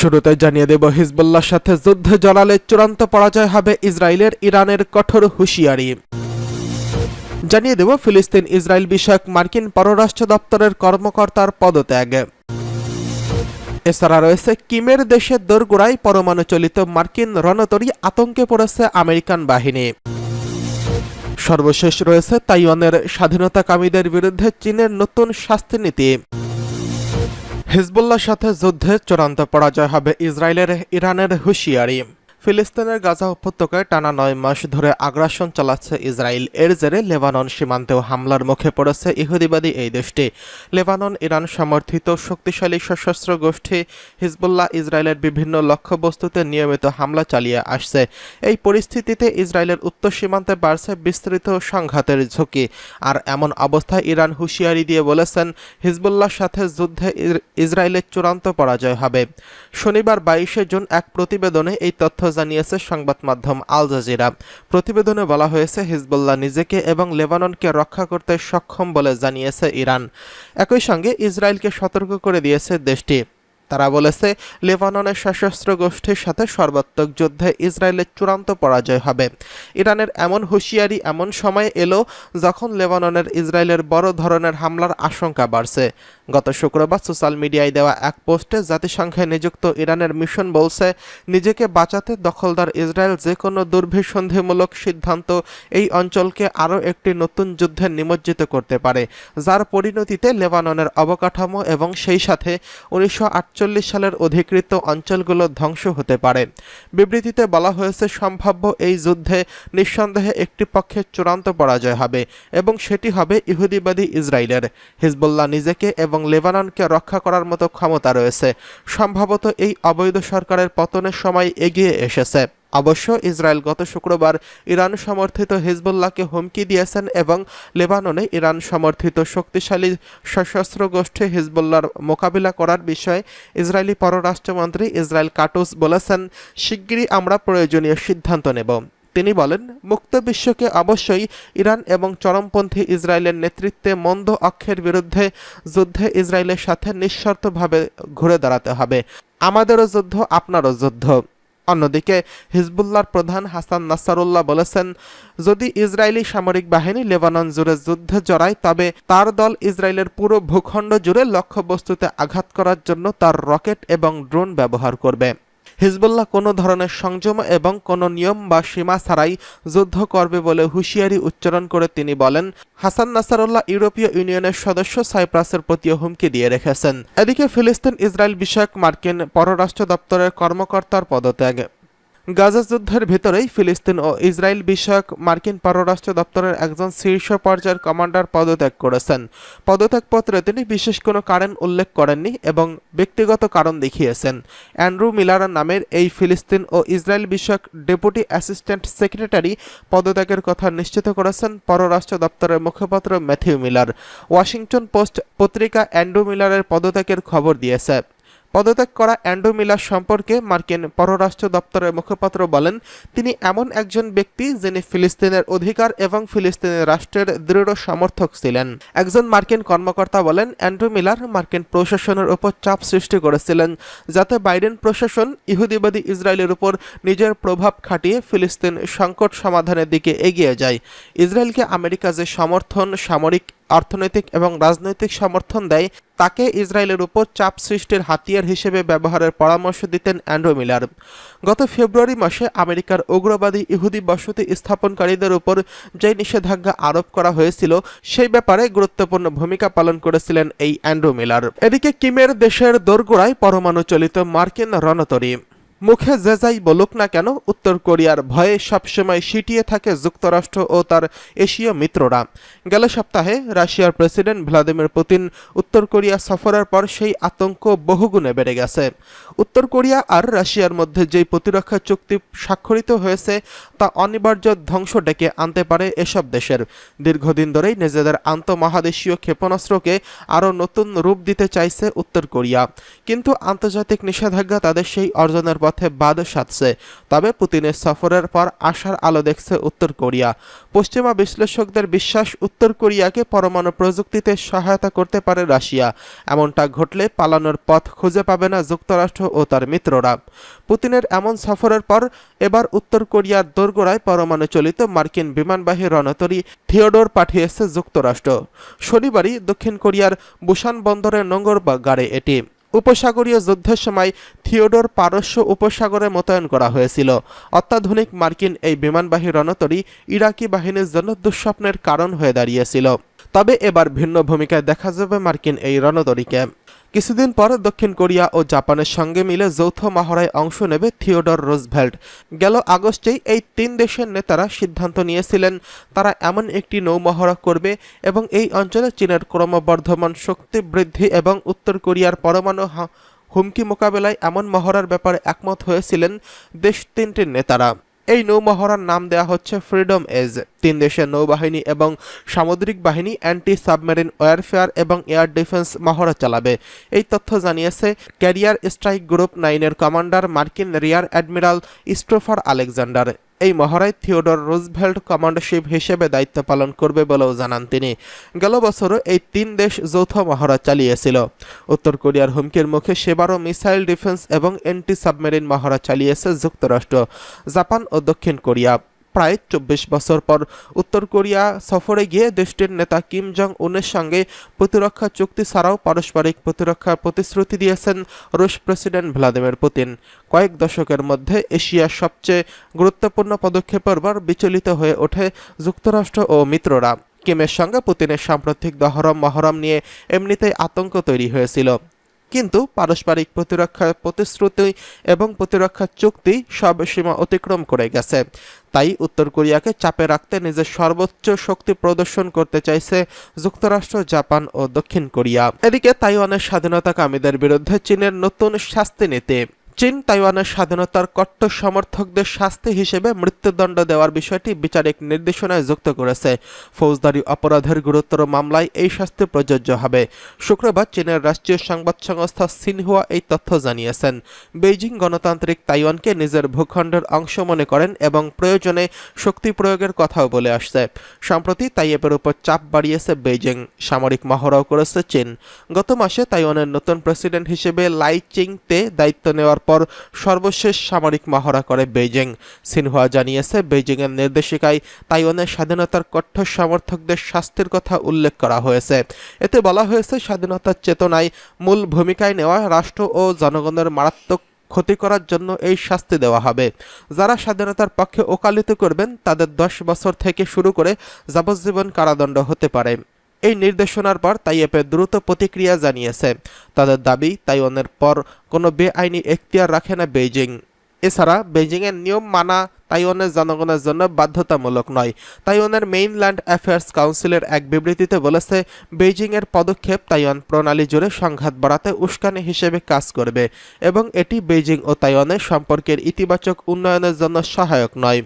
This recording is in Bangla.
শুরুতে জানিয়ে দেব, হিজবুল্লাহর সাথে যুদ্ধে জড়ালে চূড়ান্ত পরাজয় হবে ইসরায়েলের। ইরানের কঠোর হুঁশিয়ারি। জানিয়ে দেব, ফিলিস্তিন ইসরায়েল বিষয়ক মার্কিন পররাষ্ট্র দপ্তরের কর্মকর্তার পদত্যাগ। এছাড়া রয়েছে কিমের দেশের দোরগোড়ায় পরমাণু চালিত মার্কিন রণতরী, আতঙ্কে পড়েছে আমেরিকান বাহিনী। সর্বশেষ রয়েছে তাইওয়ানের স্বাধীনতাকামীদের বিরুদ্ধে চীনের নতুন শাস্তিনীতি। হিজবুল্লাহর সাথে যুদ্ধে চূড়ান্ত পরাজয় হবে ইসরায়েলের। ইরানের হুঁশিয়ারি। ফিলিস্তিনের গাজা উপত্যকায় টানা 9 মাস ধরে আগ্রাসন চালাচ্ছে ইসরায়েল। এর জেরে লেবানন সীমান্তেও হামলার মুখে পড়েছে ইহুদিবাদী এই দেশটি। লেবানন ইরান সমর্থিত শক্তিশালী সশস্ত্র গোষ্ঠী হিজবুল্লাহ ইসরায়েলের বিভিন্ন লক্ষ্যবস্তুতে নিয়মিত হামলা চালিয়ে আসছে। এই পরিস্থিতিতে ইসরায়েলের উত্তর সীমান্তে বাড়ছে বিস্তৃত সংঘাতের ঝুঁকি। আর এমন অবস্থায় ইরান হুঁশিয়ারি দিয়ে বলেছেন, হিজবুল্লাহর সাথে যুদ্ধে ইসরায়েলের চূড়ান্ত পরাজয় হবে। শনিবার 22শে জুন এক প্রতিবেদনে এই তথ্য জানিয়েছে সংবাদ মাধ্যম আল জাজিরা। প্রতিবেদনে বলা হয়েছে, হিজবুল্লাহ নিজেকে এবং লেবাননকে রক্ষা করতে সক্ষম বলে জানিয়েছে ইরান। একই সঙ্গে ইসরায়েলকে সতর্ক করে দিয়েছে দেশটি। তারা বলেছে, লেবাননের সশস্ত্র গোষ্ঠীর সাথে সর্বাত্মক যুদ্ধে ইসরায়েলের চূড়ান্ত পরাজয় হবে। ইরানের এমন হুঁশিয়ারি এমন সময় এলো যখন লেবাননের ইসরায়েলের বড় ধরনের হামলার আশঙ্কা বাড়ছে। গত শুক্রবার সোশ্যাল মিডিয়ায় দেওয়া এক পোস্টে জাতিসংঘে নিযুক্ত ইরানের মিশন বলছে, নিজেকে বাঁচাতে দখলদার ইসরায়েল যে কোনো দুর্বিসন্ধিমূলক সিদ্ধান্ত এই অঞ্চলকে আরও একটি নতুন যুদ্ধে নিমজ্জিত করতে পারে, যার পরিণতিতে লেবাননের অবকাঠামো এবং সেই সাথে 1948 সালের অধিকৃত অঞ্চলগুলো ধ্বংস হতে পারে। বিবৃতিতে বলা হয়েছে, সম্ভাব্য এই যুদ্ধে নিঃসন্দেহে একটি পক্ষের চূড়ান্ত পরাজয় হবে এবং সেটি হবে ইহুদিবাদী ইসরায়েলের। হিজবুল্লাহ নিজেকে এবং লেবাননকে রক্ষা করার মতো ক্ষমতা রয়েছে। সম্ভবত এই অবৈধ সরকারের পতনের সময় এগিয়ে এসেছে। অবশ্য ইসরায়েল গত শুক্রবার ইরান সমর্থিত হিজবুল্লাহকে হুমকি দিয়েছেন এবং লেবাননে ইরান সমর্থিত শক্তিশালী সশস্ত্র গোষ্ঠী হিজবুল্লাহর মোকাবিলা করার বিষয়ে ইসরায়েলি পররাষ্ট্রমন্ত্রী ইসরায়েল কাটুস বলেছেন, শিগগিরই আমরা প্রয়োজনীয় সিদ্ধান্ত নেব। তিনি বলেন, মুক্ত বিশ্বকে অবশ্যই ইরান এবং চরমপন্থী ইসরায়েলের নেতৃত্বে মন্দ অক্ষের বিরুদ্ধে যুদ্ধে ইসরায়েলের সাথে নিঃশর্তভাবে ঘুরে দাঁড়াতে হবে। আমাদেরও যুদ্ধ, আপনারও যুদ্ধ। অন্যদিকে হিজবুল্লাহর প্রধান হাসান নাসারুল্লাহ বলেছেন, যদি ইসরায়েলি সামরিক বাহিনী লেবানন জুড়ে যুদ্ধে জড়ায় তবে তার দল ইসরায়েলের পুরো ভূখণ্ড জুড়ে লক্ষ্যবস্তুতে আঘাত করার জন্য তার রকেট এবং ড্রোন ব্যবহার করবে। হিজবুল্লাহ কোনো ধরনের সংযম এবং কোনো নিয়ম বা সীমা ছাড়াই যুদ্ধ করবে বলে হুঁশিয়ারি উচ্চারণ করে তিনি বলেন, হাসান নাসারুল্লাহ ইউরোপীয় ইউনিয়নের সদস্য সাইপ্রাসের প্রতিও হুমকি দিয়ে রেখেছেন। এদিকে ফিলিস্তিন ইসরায়েল বিষয়ক মার্কিন পররাষ্ট্র দপ্তরের কর্মকর্তার পদত্যাগ। গাজা যুদ্ধের ভিতরেই ফিলিস্তিন ও ইসরায়েল বিষয়ক মার্কিন পররাষ্ট্র দপ্তরের একজন শীর্ষ পর্যায়ের কমান্ডার পদত্যাগ করেছেন। পদত্যাগপত্রে তিনি বিশেষ কোনো কারণ উল্লেখ করেননি এবং ব্যক্তিগত কারণ দেখিয়েছেন। অ্যান্ড্রু মিলার নামের এই ফিলিস্তিন ও ইসরায়েল বিষয়ক ডেপুটি অ্যাসিস্ট্যান্ট সেক্রেটারি পদত্যাগের কথা নিশ্চিত করেছেন পররাষ্ট্র দপ্তরের মুখপাত্র ম্যাথিউ মিলার। ওয়াশিংটন পোস্ট পত্রিকা অ্যান্ড্রু মিলারের পদত্যাগের খবর দিয়েছে। পদত্যাগ করা অ্যান্ড্রু মিলার সম্পর্কে মার্কিন পররাষ্ট্র দপ্তরের মুখপাত্র বলেন, তিনি এমন একজন ব্যক্তি যিনি ফিলিস্তিনের অধিকার এবং ফিলিস্তিনের রাষ্ট্রের দৃঢ় সমর্থক ছিলেন। একজন মার্কিন কর্মকর্তা বলেন, অ্যান্ড্রু মিলার মার্কিন প্রশাসনের উপর চাপ সৃষ্টি করেছিলেন যাতে বাইডেন প্রশাসন ইহুদিবাদী ইসরায়েলের উপর নিজের প্রভাব খাটিয়ে ফিলিস্তিন সংকট সমাধানের দিকে এগিয়ে যায়। ইসরায়েলকে আমেরিকা যে সমর্থন, সামরিক, অর্থনৈতিক এবং রাজনৈতিক সমর্থন দেয় তাকে ইসরায়েলের উপর চাপ সৃষ্টির হাতিয়ার হিসেবে ব্যবহারের পরামর্শ দিতেন অ্যান্ড্রু মিলার। গত ফেব্রুয়ারি মাসে আমেরিকার উগ্রবাদী ইহুদি বসতি স্থাপনকারীদের উপর যে নিষেধাজ্ঞা আরোপ করা হয়েছিল সেই ব্যাপারে গুরুত্বপূর্ণ ভূমিকা পালন করেছিলেন এই অ্যান্ড্রু মিলার। এদিকে কিমের দেশের দোরগোড়ায় পরমাণু চালিত মার্কিন রণতরী। মুখে যে যাই বলুক না কেন, উত্তর কোরিয়ার ভয়ে সবসময় সিটিয়ে থাকে যুক্তরাষ্ট্র ও তার এশীয় মিত্ররা। গেল সপ্তাহে রাশিয়ার প্রেসিডেন্ট ভ্লাদিমির পুতিন উত্তর কোরিয়া সফরের পর সেই আতঙ্ক বহুগুণে বেড়ে গেছে। উত্তর কোরিয়া আর রাশিয়ার মধ্যে যেই প্রতিরক্ষা চুক্তি স্বাক্ষরিত হয়েছে তা অনিবার্য ধ্বংস ডেকে আনতে পারে এসব দেশের। দীর্ঘদিন ধরেই নিজেদের আন্তঃমহাদেশীয় ক্ষেপণাস্ত্রকে আরও নতুন রূপ দিতে চাইছে উত্তর কোরিয়া, কিন্তু আন্তর্জাতিক নিষেধাজ্ঞা তাদের সেই অর্জনের পথে বাদ সাধছে। তবে পুতিনের সফরের পর আশার আলো দেখছে উত্তর কোরিয়া। পশ্চিমা বিশ্লেষকদের বিশ্বাস, উত্তর কোরিয়াকে পরমাণু প্রযুক্তিতে সহায়তা করতে পারে রাশিয়া। এমনটা ঘটলে পালানোর পথ খুঁজে পাবে না যুক্তরাষ্ট্র ও তার মিত্ররা। পুতিনের এমন সফরের পর এবার উত্তর কোরিয়ার দোরগোড়ায় পরমাণু চালিত মার্কিন বিমানবাহী রণতরী থিওডোর পাঠিয়েছে যুক্তরাষ্ট্র। শনিবারই দক্ষিণ কোরিয়ার বুসান বন্দরে নোঙর গাড়ে এটি। উপসাগরীয় যুদ্ধের সময় থিওডোর পারস্য উপসাগরে মোতায়েন করা হয়েছিল। অত্যাধুনিক মার্কিন এই বিমানবাহী রণতরী ইরাকি বাহিনীর জন্য দুঃস্বপ্নের কারণ হয়ে দাঁড়িয়েছিল। তবে এবার ভিন্ন ভূমিকায় দেখা যাবে মার্কিন এই রণতরীকে। কিছুদিন পর দক্ষিণ কোরিয়া ও জাপানের সঙ্গে মিলে যৌথ মহড়ায় অংশ নেবে থিওডর রুজভেল্ট। গেল আগস্টেই এই 3 দেশের নেতারা সিদ্ধান্ত নিয়েছিলেন তারা এমন একটি নৌমহড়া করবে এবং এই অঞ্চলে চীনের ক্রমবর্ধমান শক্তি বৃদ্ধি এবং উত্তর কোরিয়ার পরমাণু হুমকি মোকাবেলায় এমন মহড়ার ব্যাপারে একমত হয়েছিলেন দেশ 3টির নেতারা। এই নৌমহড়ার নাম দেয়া হচ্ছে ফ্রিডম এজ। 3 দেশের নৌবাহিনী এবং সামুদ্রিক বাহিনী অ্যান্টি সাবমেরিন ওয়ারফেয়ার এবং এয়ার ডিফেন্স মহড়া চালাবে। এই তথ্য জানিয়েছে ক্যারিয়ার স্ট্রাইক গ্রুপ 9-এর কমান্ডার মার্কিন রিয়ার অ্যাডমিরাল স্টোফার আলেকজান্ডার। এই মহড়ায় থিওডর রুজভেল্ট কমান্ডারশিপ হিসেবে দায়িত্ব পালন করবে বলেও জানান তিনি। গেল বছরও এই 3 দেশ যৌথ মহড়া চালিয়েছিল। উত্তর কোরিয়ার হুমকির মুখে সেবারও মিসাইল ডিফেন্স এবং অ্যান্টি সাবমেরিন মহড়া চালিয়েছে যুক্তরাষ্ট্র, জাপান ও দক্ষিণ কোরিয়া। প্রায় 24 বছর পর উত্তর কোরিয়া সফরে গিয়ে দেশটির নেতা কিম জং উনের সঙ্গে প্রতিরক্ষা চুক্তি ছাড়াও পারস্পরিক প্রতিরক্ষার প্রতিশ্রুতি দিয়েছেন রুশ প্রেসিডেন্ট ভ্লাদিমির পুতিন। কয়েক দশকের মধ্যে এশিয়ার সবচেয়ে গুরুত্বপূর্ণ পদক্ষেপের পর বিচলিত হয়ে ওঠে যুক্তরাষ্ট্র ও মিত্ররা। কিমের সঙ্গে পুতিনের সাম্প্রতিক মহরম নিয়ে এমনিতেই আতঙ্ক তৈরি হয়েছিল, কিন্তু পারস্পরিক প্রতিরক্ষার প্রতিশ্রুতি এবং প্রতিরক্ষা চুক্তি সব সীমা অতিক্রম করে গেছে। তাই উত্তর কোরিয়াকে চাপে রাখতে নিজের সর্বোচ্চ শক্তি প্রদর্শন করতে চাইছে যুক্তরাষ্ট্র, জাপান ও দক্ষিণ কোরিয়া। এদিকে তাইওয়ানের স্বাধীনতাকামীদের বিরুদ্ধে চীনের নতুন শাস্তি নীতি। চীন তাইওয়ানের স্বাধীনতার কট্টর সমর্থকদের শাস্তি হিসেবে মৃত্যুদণ্ড দেওয়ার বিষয়টি বিচারিক নির্দেশনায় যুক্ত করেছে। ফৌজদারি অপরাধের গুরুতর মামলায় এই শাস্তি প্রযোজ্য হবে। শুক্রবার চীনের রাষ্ট্রীয় সংবাদ সংস্থা সিনহুয়া এই তথ্য জানিয়েছেন। বেইজিং গণতান্ত্রিক তাইওয়ানকে নিজের ভূখণ্ডের অংশ মনে করেন এবং প্রয়োজনে শক্তি প্রয়োগের কথাও বলে আসছে। সম্প্রতি তাইওয়ানের উপর চাপ বাড়িয়েছে বেইজিং, সামরিক মহড়াও করেছে চীন। গত মাসে তাইওয়ানের নতুন প্রেসিডেন্ট হিসেবে লাই চিং-তে দায়িত্ব নেওয়ার পর সর্বশেষ সামরিক মহড়া করে বেইজিং। সিনহুয়া জানিয়েছে, বেইজিংয়ের নির্দেশিকায় তাইওয়ানের স্বাধীনতার কঠোর সমর্থকদের শাস্তির কথা উল্লেখ করা হয়েছে। এতে বলা হয়েছে, স্বাধীনতার চেতনায় মূল ভূমিকায় নেওয়া রাষ্ট্র ও জনগণের মারাত্মক ক্ষতি করার জন্য এই শাস্তি দেওয়া হবে। যারা স্বাধীনতার পক্ষে ওকালতি করবেন তাদের 10 বছর থেকে শুরু করে যাবজ্জীবন কারাদণ্ড হতে পারে। এই নির্দেশনার পর তাইওয়ানে দ্রুত প্রতিক্রিয়া জানিয়েছে। তাদের দাবি, তাইওয়ানের পর কোনো বেআইনি এখতিয়ার রাখে না বেইজিং। এছাড়া বেইজিংয়ের নিয়ম মানা তাইওয়ানের জনগণের জন্য বাধ্যতামূলক নয়। তাইওয়ানের মেইনল্যান্ড অ্যাফেয়ার্স কাউন্সিলের এক বিবৃতিতে বলেছে, বেইজিংয়ের পদক্ষেপ তাইওয়ান প্রণালী জুড়ে সংঘাত বাড়াতে উস্কানি হিসেবে কাজ করবে এবং এটি বেইজিং ও তাইওয়ানের সম্পর্কের ইতিবাচক উন্নয়নের জন্য সহায়ক নয়।